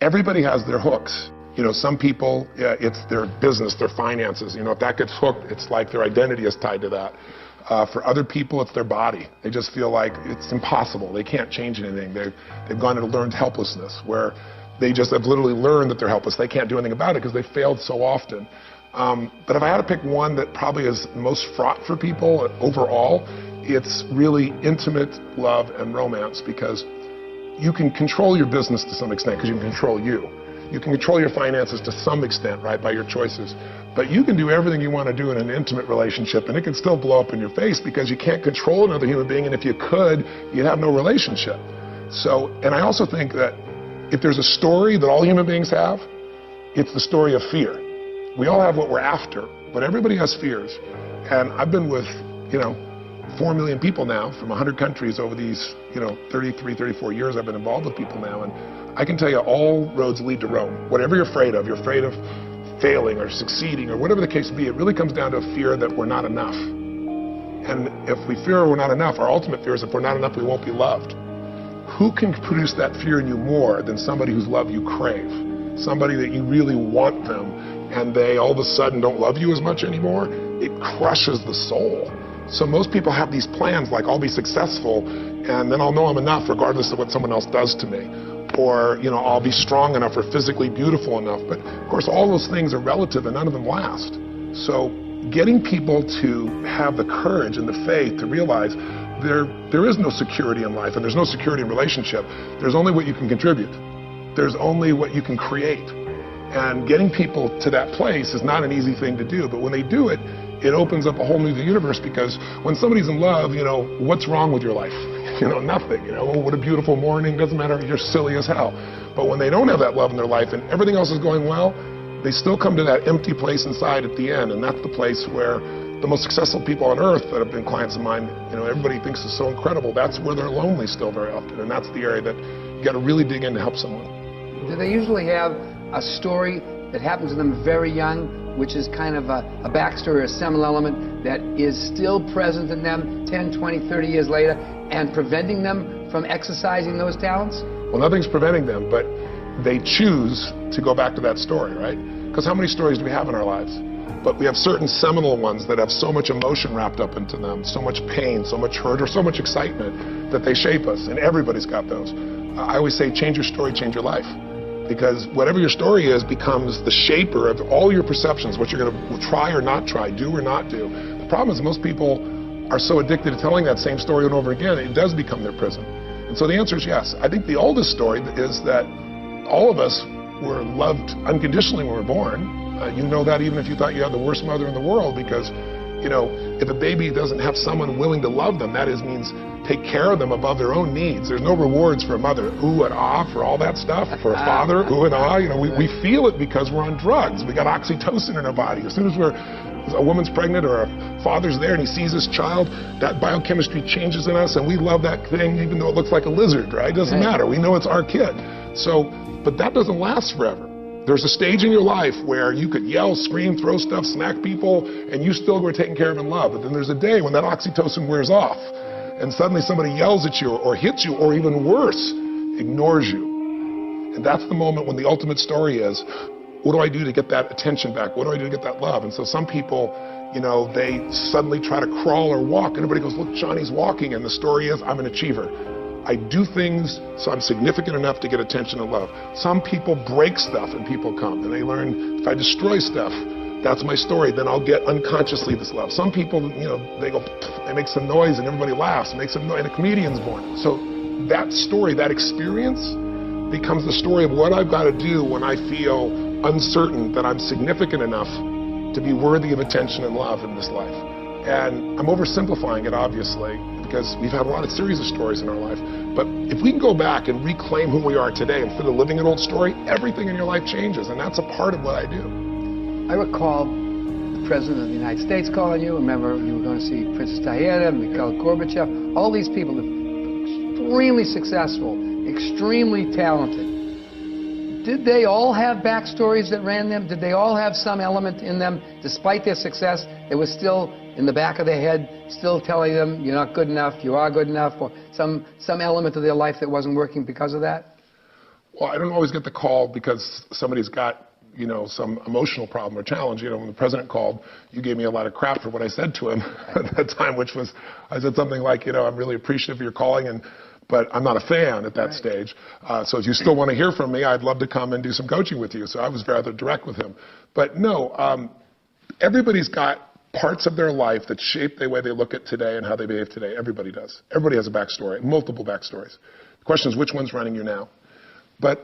everybody has their hooks. You know, some people, it's their business, their finances. You know, if that gets hooked, it's like their identity is tied to that. For other people, it's their body. They just feel like it's impossible. They can't change anything. They've gone into learned helplessness, where they just have literally learned that they're helpless. They can't do anything about it because they failed so often. But if I had to pick one that probably is most fraught for people overall, it's really intimate love and romance, because you can control your business to some extent because you can control you. You can control your finances to some extent, right, by your choices. But you can do everything you want to do in an intimate relationship, and it can still blow up in your face because you can't control another human being, and if you could, you'd have no relationship. So, and I also think that if there's a story that all human beings have, it's the story of fear. We all have what we're after, but everybody has fears. And I've been with, 4 million people now from 100 countries over these, 33, 34 years I've been involved with people now. And I can tell you all roads lead to Rome. Whatever you're afraid of failing or succeeding or whatever the case be, it really comes down to a fear that we're not enough. And if we fear we're not enough, our ultimate fear is if we're not enough, we won't be loved. Who can produce that fear in you more than somebody whose love you crave? Somebody that you really want them, and they all of a sudden don't love you as much anymore? It crushes the soul. So most people have these plans like, I'll be successful and then I'll know I'm enough regardless of what someone else does to me. Or, I'll be strong enough or physically beautiful enough. But of course, all those things are relative and none of them last. So getting people to have the courage and the faith to realize there is no security in life and there's no security in relationship. There's only what you can contribute. There's only what you can create. And getting people to that place is not an easy thing to do, but when they do it, it opens up a whole new universe, because when somebody's in love, what's wrong with your life? Nothing. Oh, what a beautiful morning, doesn't matter, you're silly as hell. But when they don't have that love in their life and everything else is going well, they still come to that empty place inside at the end, and that's the place where the most successful people on earth that have been clients of mine, everybody thinks is so incredible, that's where they're lonely still very often, and that's the area that you got to really dig in to help someone. Do they usually have a story that happens to them very young, which is kind of a backstory or a seminal element that is still present in them 10, 20, 30 years later and preventing them from exercising those talents? Well, nothing's preventing them, but they choose to go back to that story, right? Because how many stories do we have in our lives? But we have certain seminal ones that have so much emotion wrapped up into them, so much pain, so much hurt, or so much excitement that they shape us, and everybody's got those. I always say, change your story, change your life. Because whatever your story is becomes the shaper of all your perceptions, what you're going to try or not try, do or not do. The problem is most people are so addicted to telling that same story over and over again, it does become their prison. And so the answer is yes. I think the oldest story is that all of us were loved unconditionally when we were born. You know that even if you thought you had the worst mother in the world, because if a baby doesn't have someone willing to love them, that means take care of them above their own needs. There's no rewards for a mother, ooh and ah, for all that stuff. For a father, ooh and ah. We feel it because we're on drugs. We got oxytocin in our body. As soon as a woman's pregnant or a father's there and he sees his child, that biochemistry changes in us, and we love that thing even though it looks like a lizard, right? It doesn't matter. We know it's our kid. But that doesn't last forever. There's a stage in your life where you could yell, scream, throw stuff, smack people, and you still were taken care of in love. But then there's a day when that oxytocin wears off, and suddenly somebody yells at you or hits you, or even worse, ignores you. And that's the moment when the ultimate story is, what do I do to get that attention back? What do I do to get that love? And so some people, they suddenly try to crawl or walk, and everybody goes, look, Johnny's walking, and the story is, I'm an achiever. I do things so I'm significant enough to get attention and love. Some people break stuff and people come, and they learn, if I destroy stuff, that's my story, then I'll get unconsciously this love. Some people, they go, they make some noise and everybody laughs, and a comedian's born. So that story, that experience becomes the story of what I've got to do when I feel uncertain that I'm significant enough to be worthy of attention and love in this life. And I'm oversimplifying it, obviously, because we've had a lot of series of stories in our life. But if we can go back and reclaim who we are today instead of living an old story, everything in your life changes, and that's a part of what I do. I recall the President of the United States calling you. Remember, you were going to see Princess Diana, Mikhail Gorbachev, all these people, extremely successful, extremely talented. Did they all have backstories that ran them? Did they all have some element in them, despite their success, that was still in the back of their head, still telling them, you're not good enough, you are good enough, or some element of their life that wasn't working because of that? Well, I don't always get the call because somebody's got, some emotional problem or challenge. When the president called, you gave me a lot of crap for what I said to him at that time, which was, I said something like, I'm really appreciative of your calling, but I'm not a fan at that stage. So if you still want to hear from me, I'd love to come and do some coaching with you. So I was rather direct with him. But no, everybody's got parts of their life that shape the way they look at today and how they behave today. Everybody does. Everybody has a backstory, multiple backstories. The question is, which one's running you now? But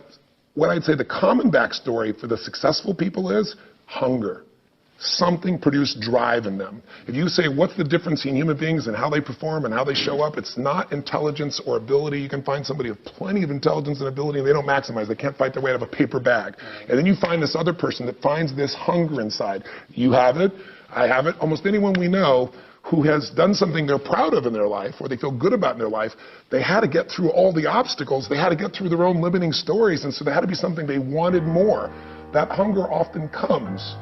what I'd say the common backstory for the successful people is hunger. Something produced drive in them. If you say, what's the difference in human beings and how they perform and how they show up, it's not intelligence or ability. You can find somebody with plenty of intelligence and ability and they don't maximize. They can't fight their way out of a paper bag. And then you find this other person that finds this hunger inside. You have it. I have it. Almost anyone we know who has done something they're proud of in their life or they feel good about in their life, they had to get through all the obstacles. They had to get through their own limiting stories. And so there had to be something they wanted more. That hunger often comes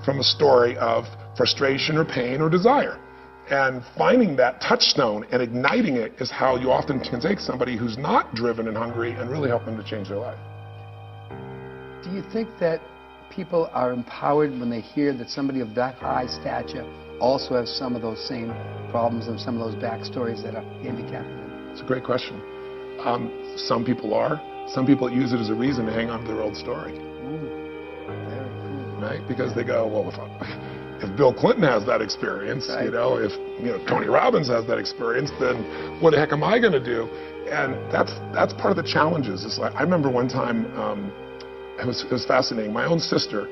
from a story of frustration or pain or desire. And finding that touchstone and igniting it is how you often can take somebody who's not driven and hungry and really help them to change their life. Do you think that people are empowered when they hear that somebody of that high stature also has some of those same problems and some of those backstories that are handicapping them? It's a great question. Some people are. Some people use it as a reason to hang on to their old story. Very cool. Right? Because they go, well, if Bill Clinton has that experience, if Tony Robbins has that experience, then what the heck am I going to do? And that's part of the challenges. It's like I remember one time, it was fascinating. My own sister,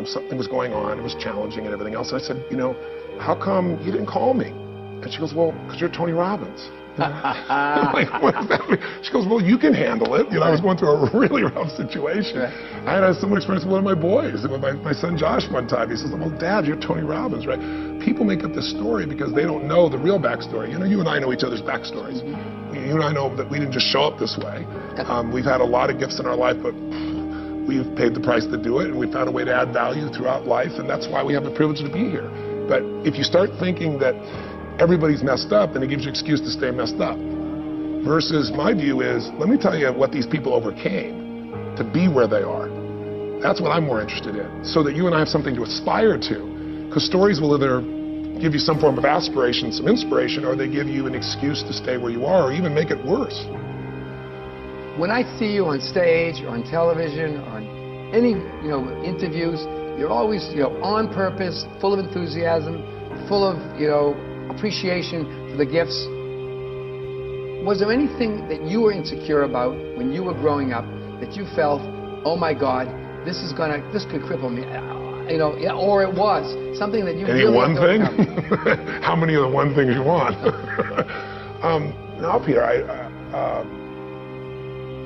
something was going on. It was challenging and everything else. And I said, how come you didn't call me? And she goes, well, because you're Tony Robbins. I'm like, what does that mean? She goes, well, you can handle it. I was going through a really rough situation. Right. I had a similar experience with one of my boys, with my son Josh one time. He says, well, Dad, you're Tony Robbins, right? People make up this story because they don't know the real backstory. You and I know each other's backstories. You and I know that we didn't just show up this way. We've had a lot of gifts in our life, but we've paid the price to do it, and we've found a way to add value throughout life, and that's why we have the privilege to be here. But if you start thinking that everybody's messed up, then it gives you an excuse to stay messed up. Versus my view is, let me tell you what these people overcame to be where they are. That's what I'm more interested in, so that you and I have something to aspire to. Because stories will either give you some form of aspiration, some inspiration, or they give you an excuse to stay where you are, or even make it worse. When I see you on stage or on television or on any, interviews, you're always, on purpose, full of enthusiasm, full of, appreciation for the gifts. Was there anything that you were insecure about when you were growing up that you felt, oh my God, this could cripple me, or it was something that you really one thing? How many of the one things you want? No, Peter,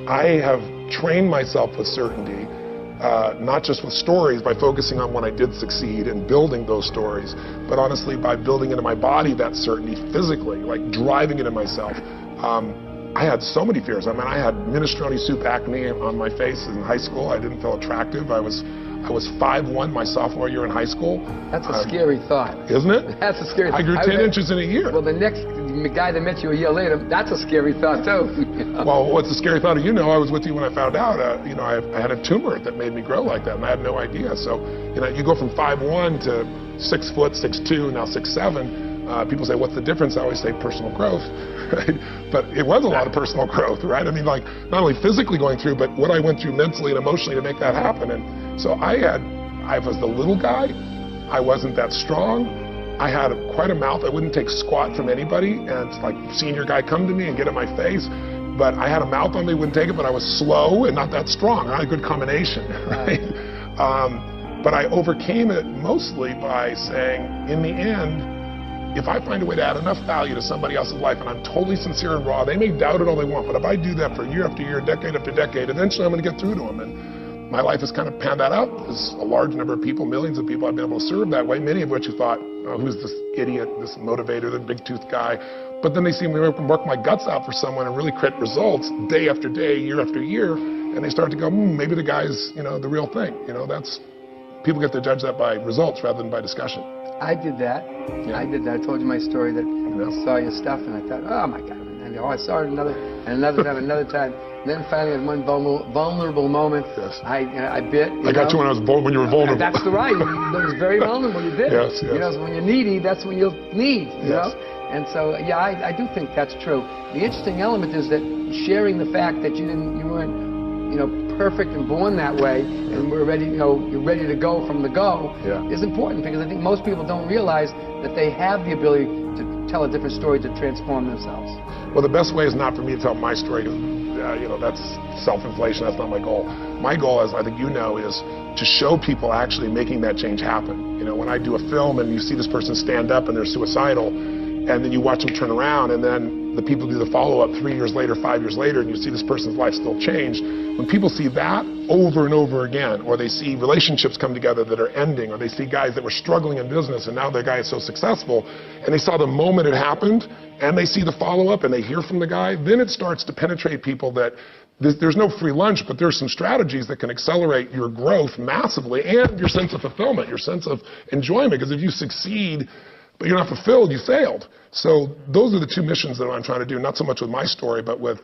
I have trained myself with certainty, not just with stories, by focusing on when I did succeed and building those stories, but honestly by building into my body that certainty physically, like driving it in myself. I had so many fears. I mean, I had minestrone soup acne on my face in high school. I didn't feel attractive. I was 5'1" my sophomore year in high school. That's a scary thought. Isn't it? That's a scary thought. I grew 10 inches in a year. Well, the next guy that met you a year later, that's a scary thought, too. Well, what's the scary thought? I was with you when I found out, I had a tumor that made me grow like that, and I had no idea. So, you go from 5'1" to 6 foot, 6'2", now 6'7". People say, what's the difference? I always say personal growth, right? But it was a lot of personal growth, right? I mean, like, not only physically going through, but what I went through mentally and emotionally to make that happen. And so I was the little guy. I wasn't that strong. I had quite a mouth. I wouldn't take squat from anybody. And it's like, senior guy come to me and get in my face. But I had a mouth on me, wouldn't take it, but I was slow and not that strong. I had a good combination, right? But I overcame it mostly by saying, in the end, if I find a way to add enough value to somebody else's life, and I'm totally sincere and raw, they may doubt it all they want, but if I do that for year after year, decade after decade, eventually I'm going to get through to them. And my life has kind of panned that out. There's a large number of people, millions of people I've been able to serve that way, many of which have thought, oh, who's this idiot, this motivator, the big-toothed guy? But then they see me work my guts out for someone and really create results day after day, year after year, and they start to go, maybe the guy's, the real thing. That's, people get to judge that by results rather than by discussion. I did that. Yeah. I did that. I told you my story that I saw your stuff and I thought, oh my God. And I saw it another time. Then finally, at one vulnerable moment, Yes. I bit. I got you when you were vulnerable. That's the right. That was very vulnerable. You bit. Yes, yes. You know, so when you're needy, that's when you'll need. You Yes. know. And so, yeah, I do think that's true. The interesting element is that sharing the fact that you weren't, perfect and born that way, and we're ready, you're ready to go from the go, Yeah. is important, because I think most people don't realize that they have the ability to tell a different story to transform themselves. Well, the best way is not for me to tell my story. That's self-inflation. That's not my goal. My goal, as I think you know, is to show people actually making that change happen. When I do a film and you see this person stand up and they're suicidal, and then you watch them turn around, and then the people do the follow-up 3 years later, 5 years later, and you see this person's life still changed. When people see that over and over again, or they see relationships come together that are ending, or they see guys that were struggling in business and now their guy is so successful, and they saw the moment it happened, and they see the follow-up, and they hear from the guy, then it starts to penetrate people that there's no free lunch, but there's some strategies that can accelerate your growth massively, and your sense of fulfillment, your sense of enjoyment, because if you succeed but you're not fulfilled, you failed. So those are the two missions that I'm trying to do, not so much with my story, but with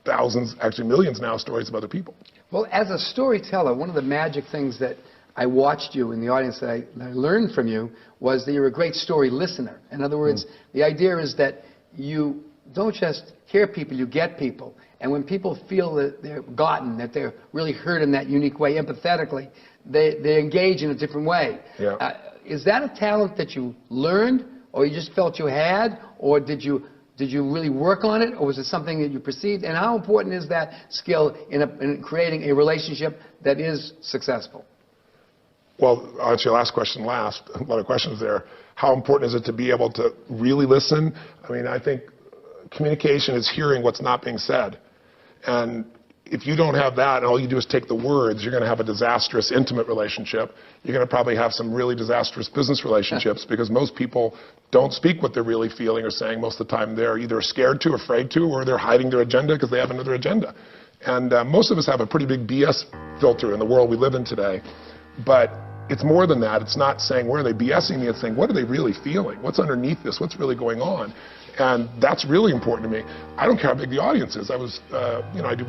thousands, actually millions now, stories of other people. Well, as a storyteller, one of the magic things that I watched you in the audience that I learned from you was that you're a great story listener. In other words, the idea is that you don't just hear people, you get people. And when people feel that they're gotten, that they're really heard in that unique way, empathetically, they engage in a different way. Yeah. Is that a talent that you learned, or you just felt you had, or did you really work on it, or was it something that you perceived? And how important is that skill in creating a relationship that is successful? Well, I'll answer your last question last. A lot of questions there. How important is it to be able to really listen? I mean, I think communication is hearing what's not being said. And if you don't have that and all you do is take the words, you're going to have a disastrous intimate relationship. You're going to probably have some really disastrous business relationships, because most people don't speak what they're really feeling or saying. Most of the time they're either scared to, afraid to, or they're hiding their agenda because they have another agenda. And most of us have a pretty big BS filter in the world we live in today. But it's more than that. It's not saying, where are they BSing me? It's saying, what are they really feeling? What's underneath this? What's really going on? And that's really important to me. I don't care how big the audience is. I was, I do,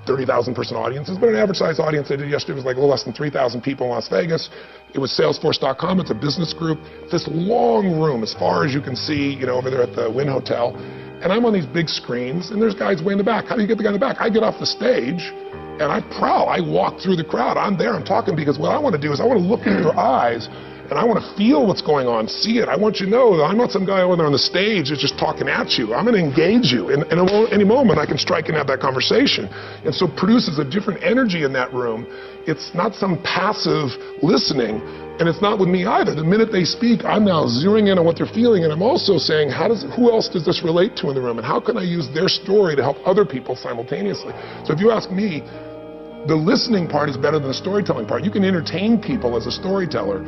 30,000 person audiences, but an average size audience I did yesterday was like a little less than 3,000 people in Las Vegas. It was Salesforce.com. It's a business group. This long room, as far as you can see, over there at the Wynn Hotel. And I'm on these big screens, and there's guys way in the back. How do you get the guy in the back? I get off the stage, and I prowl. I walk through the crowd. I'm there. I'm talking, because what I want to do is I want to look into their eyes, and I want to feel what's going on, see it. I want you to know that I'm not some guy over there on the stage that's just talking at you. I'm going to engage you. And at any moment, I can strike and have that conversation. And so it produces a different energy in that room. It's not some passive listening, and it's not with me either. The minute they speak, I'm now zeroing in on what they're feeling, and I'm also saying, who else does this relate to in the room, and how can I use their story to help other people simultaneously? So if you ask me, the listening part is better than the storytelling part. You can entertain people as a storyteller,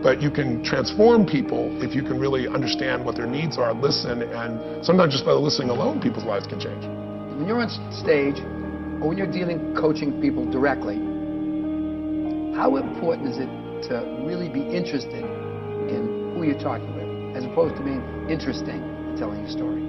but you can transform people if you can really understand what their needs are, listen, and sometimes just by listening alone, people's lives can change. When you're on stage, or when you're coaching people directly, how important is it to really be interested in who you're talking with, as opposed to being interesting in telling your story?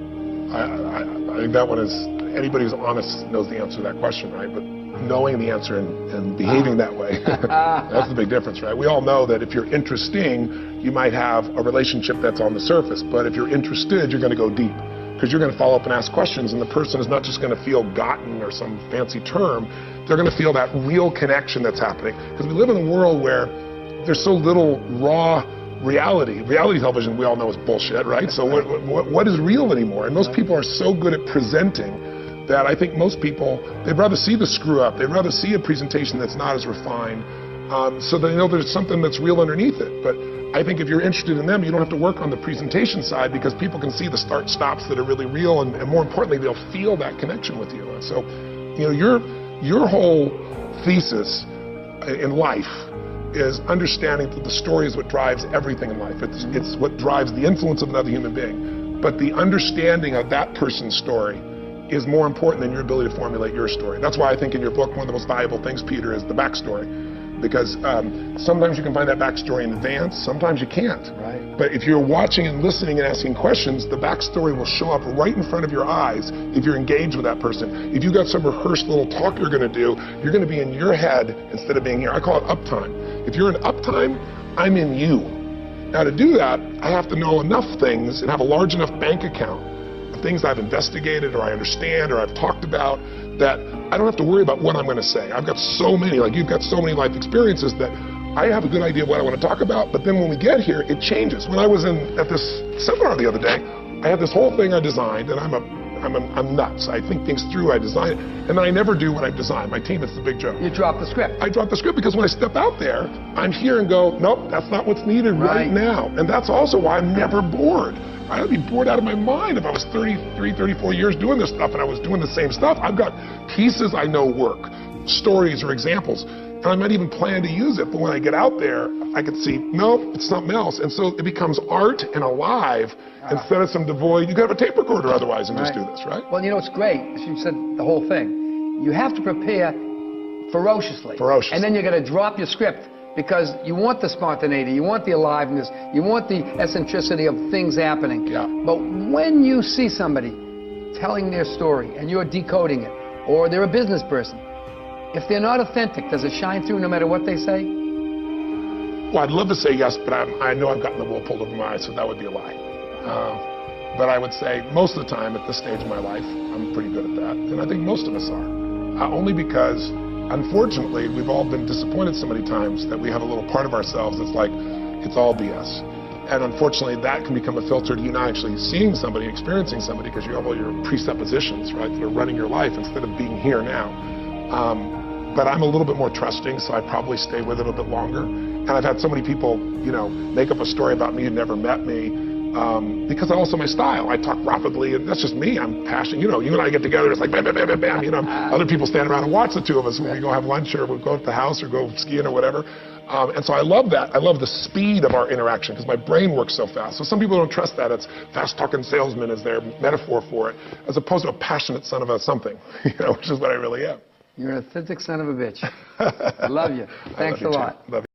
I think that one is, anybody who's honest knows the answer to that question, right? But knowing the answer and behaving that way, that's the big difference, right? We all know that if you're interesting, you might have a relationship that's on the surface, but if you're interested, you're going to go deep, because you're going to follow up and ask questions, and the person is not just going to feel gotten or some fancy term. They're going to feel that real connection that's happening, because we live in a world where there's so little raw reality. Reality television, we all know, is bullshit, right? So what is real anymore? And most people are so good at presenting that I think most people, they'd rather see the screw up. They'd rather see a presentation that's not as refined, so they know there's something that's real underneath it. But I think if you're interested in them, you don't have to work on the presentation side, because people can see the start-stops that are really real, and more importantly, they'll feel that connection with you. And so, your whole thesis in life is understanding that the story is what drives everything in life. It's what drives the influence of another human being. But the understanding of that person's story is more important than your ability to formulate your story. That's why I think in your book, one of the most valuable things, Peter, is the backstory. Because sometimes you can find that backstory in advance, sometimes you can't. Right. But if you're watching and listening and asking questions, the backstory will show up right in front of your eyes if you're engaged with that person. If you've got some rehearsed little talk you're going to do, you're going to be in your head instead of being here. I call it uptime. If you're in uptime, I'm in you. Now to do that, I have to know enough things and have a large enough bank account of things I've investigated or I understand or I've talked about, that I don't have to worry about what I'm going to say. I've got so many, like you've got so many life experiences that I have a good idea of what I want to talk about, but then when we get here, it changes. When I was at this seminar the other day, I had this whole thing I designed, and I'm nuts. I think things through, I design it, and then I never do what I've designed. My team, it's the big joke. You drop the script. I drop the script because when I step out there, I'm here and go, nope, that's not what's needed right now. And that's also why I'm never bored. I'd be bored out of my mind if I was 33, 34 years doing this stuff and I was doing the same stuff. I've got pieces I know work, stories or examples, and I might even plan to use it, but when I get out there, I can see, no, it's something else. And so it becomes art and alive instead of some devoid, you could have a tape recorder otherwise and just do this, right? Well, you know, it's great. You said the whole thing. You have to prepare ferociously. And then you're going to drop your script. Because you want the spontaneity, you want the aliveness, you want the eccentricity of things happening. Yeah. But when you see somebody telling their story and you're decoding it, or they're a business person, if they're not authentic, does it shine through no matter what they say? Well, I'd love to say yes, but I know I've gotten the wool pulled over my eyes, so that would be a lie. But I would say most of the time at this stage of my life, I'm pretty good at that. And I think most of us are. Only because unfortunately, we've all been disappointed so many times that we have a little part of ourselves that's like, it's all BS. And unfortunately, that can become a filter to you not actually seeing somebody, experiencing somebody, because you have all your presuppositions, right, that are running your life instead of being here now. But I'm a little bit more trusting, so I probably stay with it a bit longer. And I've had so many people, you know, make up a story about me who never met me. Because also my style, I talk rapidly, and that's just me. I'm passionate. You know, you and I get together, it's like bam, bam, bam, bam, bam. You know, other people stand around and watch the two of us when we go have lunch or we'll go to the house or go skiing or whatever. And so I love that. I love the speed of our interaction because my brain works so fast. So some people don't trust that. It's fast-talking salesman is their metaphor for it, as opposed to a passionate son of a something, you know, which is what I really am. You're an authentic son of a bitch. I love you. Thanks a lot. Love you.